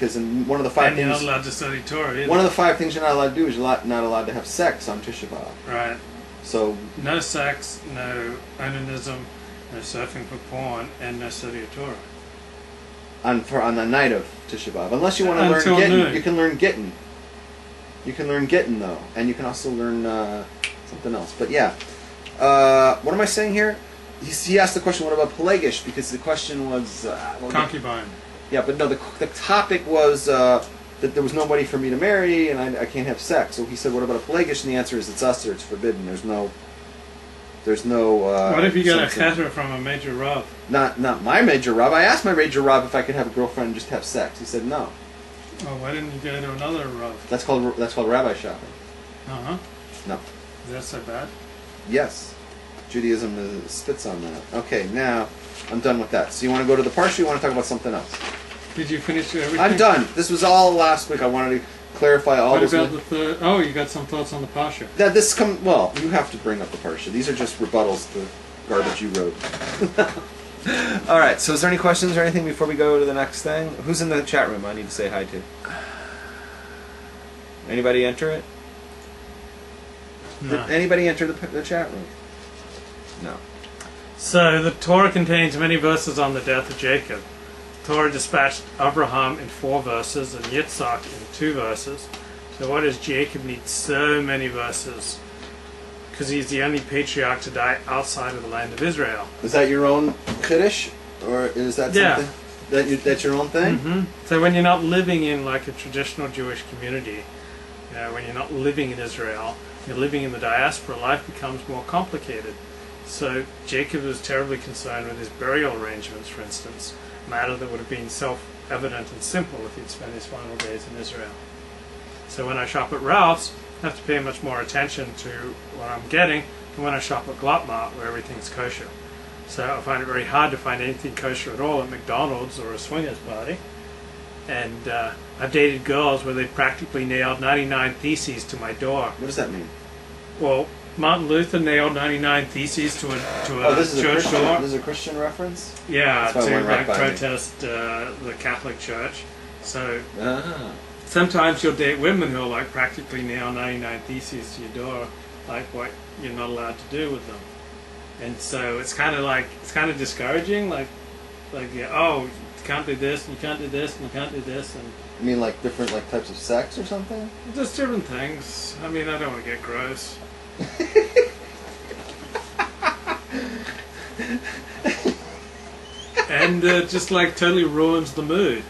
Because in one of the 5 and things... you're not allowed to study Torah either. One of the 5 things you're not allowed to do is you're not allowed to have sex on Tisha B'Av. Right. So... No sex, no onanism, no surfing for porn, and no study of Torah. On the night of Tisha B'Av. Unless you want to learn Until Gittin. noon. You can learn Gittin. You can learn Gittin, though. And you can also learn something else. But yeah. What am I saying here? He asked the question, what about Pelagish? Because the question was... Concubine. Yeah, but no, the topic was that there was nobody for me to marry and I can't have sex. So he said, what about a Pelagish? And the answer is it's usher, it's forbidden. There's no... what if you got a cheder from a major Rav? Not my major Rav. I asked my major Rav if I could have a girlfriend and just have sex. He said no. Oh, why didn't you go to another Rav? That's called rabbi shopping. Uh-huh. No. Is that so bad? Yes. Judaism spits on that. Okay, now I'm done with that. So you want to go to the Parsha or you want to talk about something else? Did you finish everything? I'm done. This was all last week. I wanted to clarify all what this. What about the third? Oh, you got some thoughts on the Parsha. Well, you have to bring up the Parsha. These are just rebuttals to garbage you wrote. All right, so is there any questions or anything before we go to the next thing? Who's in the chat room I need to say hi to? Anybody enter it? No. Did anybody enter the chat room? No. So the Torah contains many verses on the death of Jacob. The Torah dispatched Abraham in 4 verses and Yitzhak in 2 verses. So why does Jacob need so many verses? Because he's the only patriarch to die outside of the land of Israel. Is that your own Kiddush? Or is that something that's your own thing? Mm-hmm. So when you're not living in like a traditional Jewish community, when you're not living in Israel, you're living in the diaspora, life becomes more complicated. So Jacob was terribly concerned with his burial arrangements, for instance, a matter that would have been self-evident and simple if he'd spent his final days in Israel. So when I shop at Ralph's, I have to pay much more attention to what I'm getting than when I shop at Glotmart, where everything's kosher. So I find it very hard to find anything kosher at all at McDonald's or a swingers party. And I've dated girls where they've practically nailed 99 theses to my door. What does that mean? Well, Martin Luther nailed 99 theses to a church door. This is a Christian reference? Yeah, to right protest the Catholic Church. So sometimes you'll date women who will like practically nail 99 theses to your door, like what you're not allowed to do with them. And so it's kind of discouraging, like yeah, oh, you can't do this, and you can't do this, and you can't do this, and you mean like different types of sex or something? Just different things. I mean, I don't want to get gross. And just like totally ruins the mood.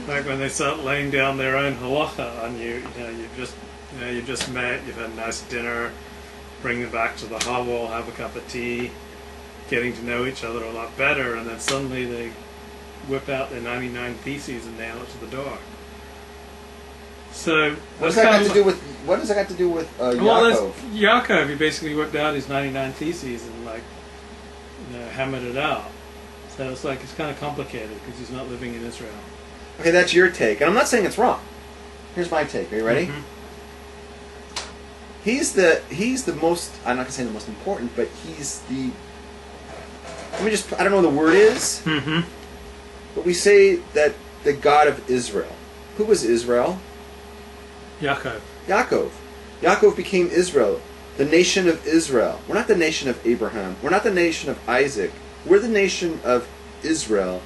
Like when they start laying down their own halacha on you. You've just met, you've had a nice dinner, bring them back to the hovel, have a cup of tea, getting to know each other a lot better, and then suddenly they whip out their 99 theses and nail it to the door. So what does that got to do with Yaakov? Well, Yaakov, he basically whipped out his 99 theses and hammered it out. So it's kind of complicated because he's not living in Israel. Okay, that's your take, and I'm not saying it's wrong. Here's my take. Are you ready? Mm-hmm. He's the most. I'm not gonna say the most important, but he's the. I don't know what the word is. Mm-hmm. But we say that the God of Israel. Who was Israel? Yaakov. Yaakov became Israel, the nation of Israel. We're not the nation of Abraham. We're not the nation of Isaac. We're the nation of Israel,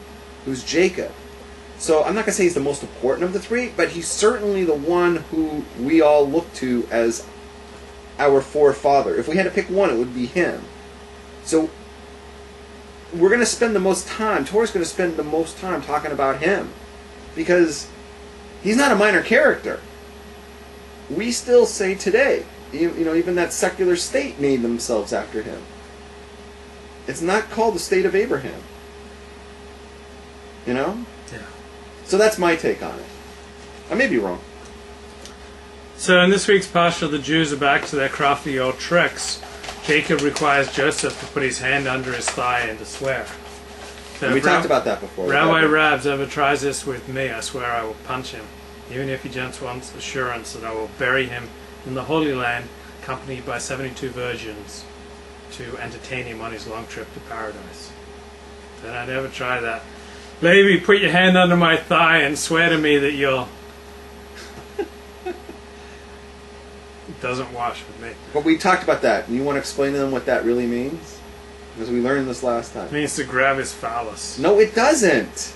who's Jacob. So I'm not going to say he's the most important of the 3, but he's certainly the one who we all look to as our forefather. If we had to pick one, it would be him. So we're going to spend the most time, Torah's going to spend the most time talking about him, because he's not a minor character. We still say today, even that secular state named themselves after him. It's not called the state of Abraham. Yeah. So that's my take on it. I may be wrong. So in this week's Parsha, the Jews are back to their crafty old tricks. Jacob requires Joseph to put his hand under his thigh and to swear. So we talked about that before. Rabbi Rabbs ever tries this with me, I swear I will punch him, even if he just wants assurance that I will bury him in the Holy Land, accompanied by 72 virgins, to entertain him on his long trip to paradise. Then I'd ever try that. Levi, put your hand under my thigh and swear to me that you'll... It doesn't wash with me. But we talked about that. You want to explain to them what that really means? Because we learned this last time. It means to grab his phallus. No, it doesn't.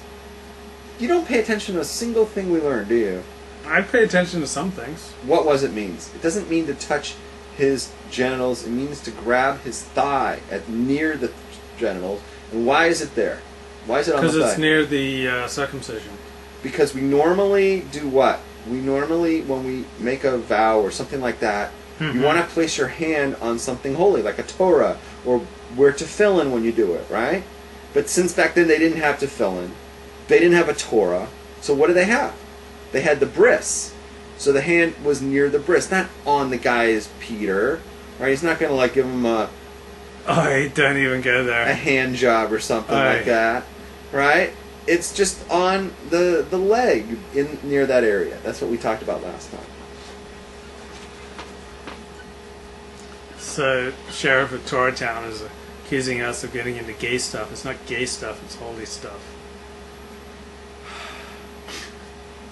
You don't pay attention to a single thing we learned, do you? I pay attention to some things. What was it means? It doesn't mean to touch his genitals. It means to grab his thigh near the genitals. And why is it there? Why is it on the thigh? Because it's near the circumcision. Because we normally do what? We normally, when we make a vow or something like that, you want to place your hand on something holy, like a Torah, or where tefillin when you do it, right? But since back then they didn't have tefillin, they didn't have a Torah, so what do they have? They had the bris. So the hand was near the bris, not on the guy's Peter, right? He's not going to give him a don't even go there. A hand job or something like that, right? It's just on the leg near that area. That's what we talked about last time. So, Sheriff of Torahtown is accusing us of getting into gay stuff. It's not gay stuff, it's holy stuff.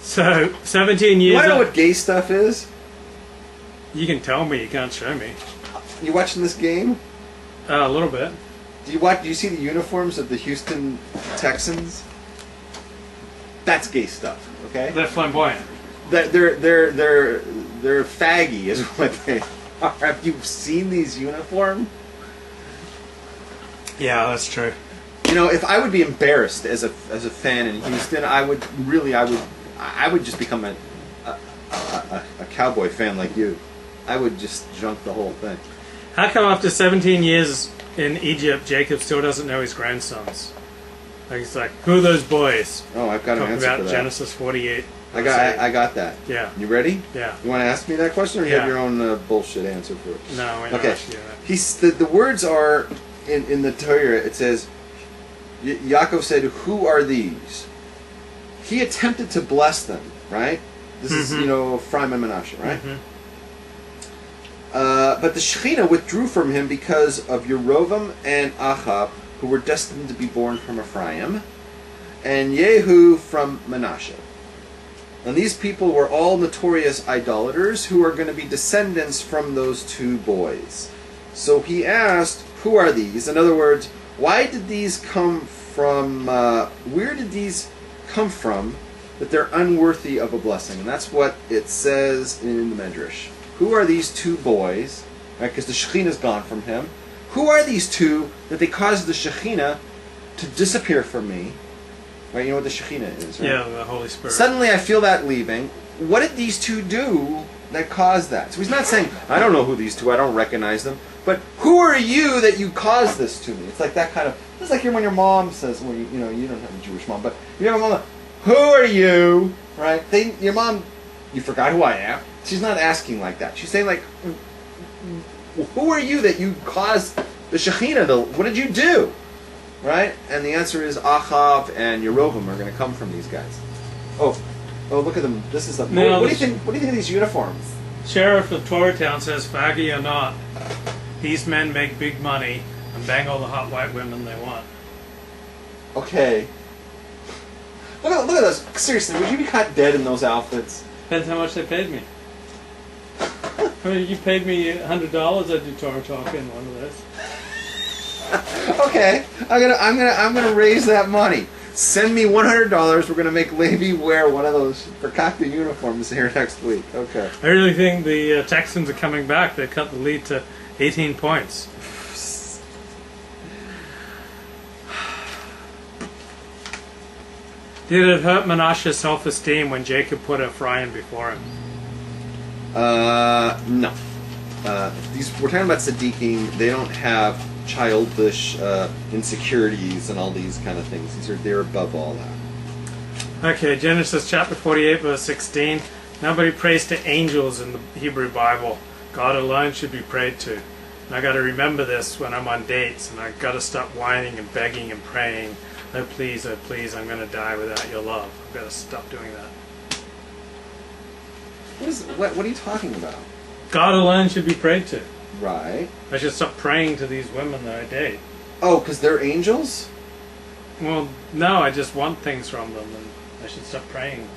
So, 17 years... You want to know what gay stuff is? You can tell me, you can't show me. You watching this game? A little bit. Do you see the uniforms of the Houston Texans? That's gay stuff, okay? They're flamboyant. They're faggy is what they are. Have you seen these uniforms? Yeah, that's true. You know, if I would be embarrassed as a fan in Houston, I would just become a Cowboy fan like you. I would just junk the whole thing. How come after 17 years in Egypt, Jacob still doesn't know his grandsons? Like, it's like, who are those boys? Oh, I've got an answer about for that. Genesis 48. I got that. Yeah. You ready? Yeah. You want to ask me that question, or you Yeah. have your own bullshit answer for it? No, we're not Okay. asking you that. The words are in the Torah. It says, Yaakov said, "Who are these?" He attempted to bless them. Right. This is Ephraim and Manasseh. Right. But the Shekhinah withdrew from him because of Yerovam and Achab, who were destined to be born from Ephraim, and Yehu from Manasseh. And these people were all notorious idolaters who are going to be descendants from those two boys. So he asked, who are these? In other words, why did these come from, where did these come from that they're unworthy of a blessing? And that's what it says in the Medrash. Who are these two boys? Right, because the Shekhinah's gone from him. Who are these two that they caused the Shekhinah to disappear from me? Right, you know what the Shekhinah is, right? Yeah, the Holy Spirit. Suddenly I feel that leaving. What did these two do that caused that? So he's not saying, I don't know who these two, I don't recognize them. But who are you that you caused this to me? It's like that kind of, it's like when your mom says, well, you don't have a Jewish mom, but you have a mom, who are you? Right? Your mom, you forgot who I am? She's not asking like that. She's saying like, who are you that you caused the Shekhinah? What did you do? Right? And the answer is Achav and Yerovam are going to come from these guys. Oh, look at them. This is a. No, what do you think? What do you think of these uniforms? Sheriff of Torahtown says, faggy or not, these men make big money and bang all the hot white women they want. Okay. Look at those. Seriously, would you be caught dead in those outfits? Depends how much they paid me. I mean, you paid me $100, I'd do Torah talk in one of those. Okay, I'm gonna raise that money. Send me $100. We're gonna make Levi wear one of those Fakakta uniforms here next week. Okay. I really think the Texans are coming back. They cut the lead to 18 points. Did it hurt Manasseh's self-esteem when Jacob put Ephraim before him? No. We're talking about Siddiqim. They don't have childish insecurities and all these kind of things. They're above all that. Okay, Genesis chapter 48, verse 16. Nobody prays to angels in the Hebrew Bible. God alone should be prayed to. And I got to remember this when I'm on dates, and I got to stop whining and begging and praying. Oh please, I'm going to die without your love. I've got to stop doing that. What are you talking about? God alone should be prayed to. Right. I should stop praying to these women that I date. Oh, because they're angels? Well, no, I just want things from them, and I should stop praying.